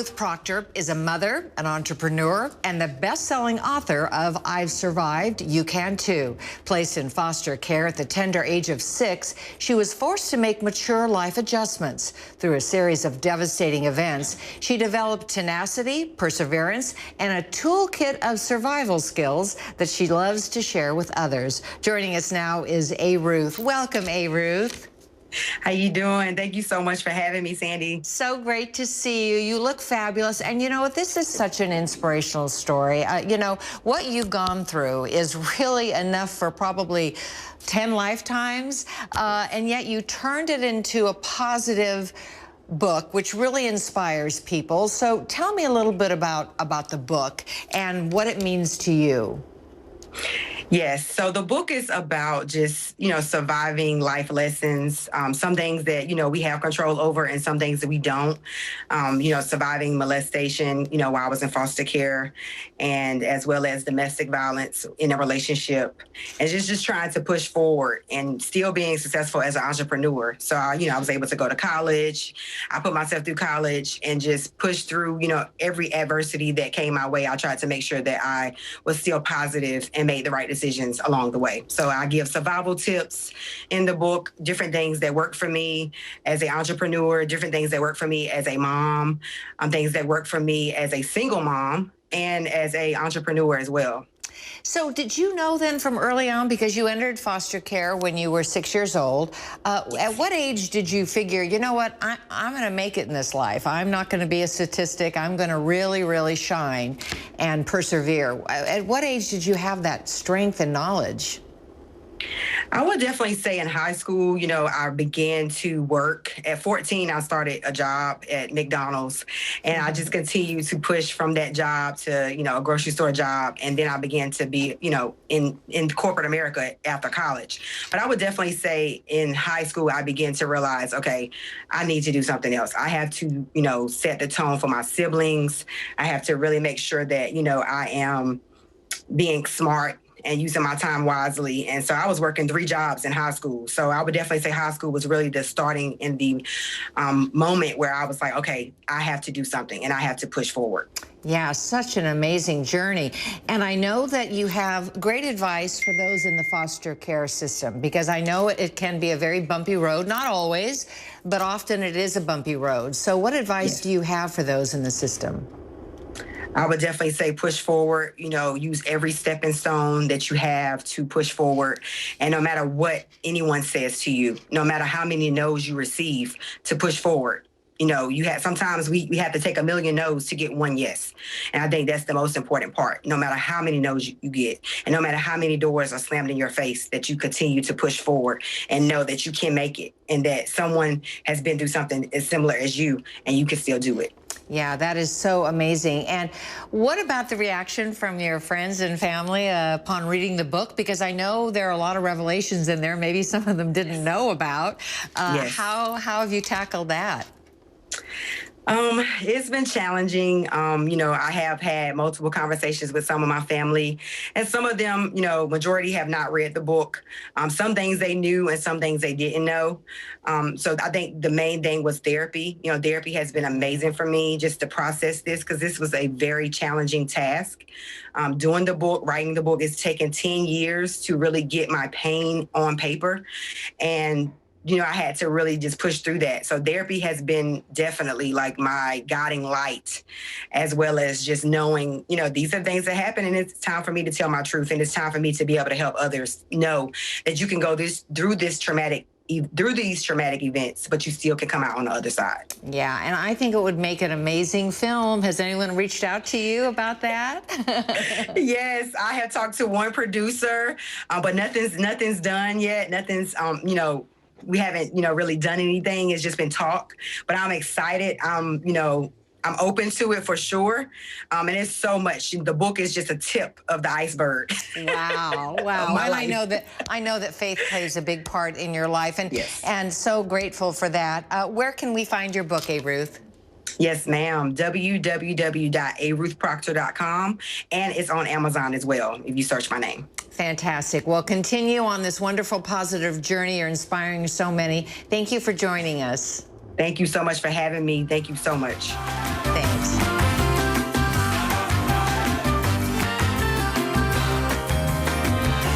Ruth Proctor is a mother, an entrepreneur, and the best-selling author of I've Survived, You Can Too. Placed in foster care at the tender age of 6, she was forced to make mature life adjustments. Through a series of devastating events, she developed tenacity, perseverance, and a toolkit of survival skills that she loves to share with others. Joining us now is ARuth. Welcome, ARuth. How you doing? Thank you so much for having me, Sandy. So great to see you. You look fabulous. And you know, this is such an inspirational story. You know, what you've gone through is really enough for probably 10 lifetimes. And yet you turned it into a positive book, which really inspires people. So tell me a little bit about the book and what it means to you. Yes. So the book is about just, surviving life lessons, some things that, we have control over and some things that we don't, surviving molestation, while I was in foster care, and as well as domestic violence in a relationship, and just trying to push forward and still being successful as an entrepreneur. So, I was able to go to college. I put myself through college and just push through, every adversity that came my way. I tried to make sure that I was still positive and made the right decisions along the way. So I give survival tips in the book, different things that work for me as an entrepreneur, different things that work for me as a mom, things that work for me as a single mom and as an entrepreneur as well. So did you know then from early on, because you entered foster care when you were 6 years old, at what age did you figure, you know what, I'm going to make it in this life. I'm not going to be a statistic. I'm going to really, really shine and persevere. At what age did you have that strength and knowledge? I would definitely say in high school, I began to work. At 14, I started a job at McDonald's, and I just continued to push from that job to, a grocery store job. And then I began to be, in corporate America after college. But I would definitely say in high school, I began to realize, okay, I need to do something else. I have to, set the tone for my siblings. I have to really make sure that, I am being smart and using my time wisely. And so I was working 3 jobs in high school. So I would definitely say high school was really the starting in the moment where I was like, okay, I have to do something and I have to push forward. Yeah, such an amazing journey. And I know that you have great advice for those in the foster care system, because I know it can be a very bumpy road, not always, but often it is a bumpy road. So what advice do you have for those in the system? I would definitely say push forward, use every stepping stone that you have to push forward. And no matter what anyone says to you, no matter how many no's you receive, to push forward. Sometimes we have to take 1,000,000 no's to get 1 yes. And I think that's the most important part. No matter how many no's you get, and no matter how many doors are slammed in your face, that you continue to push forward and know that you can make it and that someone has been through something as similar as you and you can still do it. Yeah, that is so amazing. And what about the reaction from your friends and family upon reading the book? Because I know there are a lot of revelations in there, maybe some of them didn't know about. Yes. How have you tackled that? It's been challenging. I have had multiple conversations with some of my family, and some of them, majority have not read the book. Some things they knew and some things they didn't know. So I think the main thing was therapy. Therapy has been amazing for me just to process this, because this was a very challenging task. Doing the book, writing the book, it's taken 10 years to really get my pain on paper. And I had to really just push through that. So therapy has been definitely like my guiding light, as well as just knowing, these are things that happen and it's time for me to tell my truth. And it's time for me to be able to help others know that you can go through these traumatic events, but you still can come out on the other side. Yeah, and I think it would make an amazing film. Has anyone reached out to you about that? Yes, I have talked to one producer, but nothing's done yet. Nothing's, we haven't, really done anything. It's just been talk, but I'm excited. I'm open to it for sure. And it's so much. The book is just a tip of the iceberg. Wow, wow. And I know that faith plays a big part in your life, and yes. And so grateful for that. Where can we find your book, ARuth? Yes, ma'am. www.ARuthProctor.com, and it's on Amazon as well if you search my name. Fantastic. Well, continue on this wonderful, positive journey. You're inspiring so many. Thank you for joining us. Thank you so much for having me. Thank you so much. Thanks. night.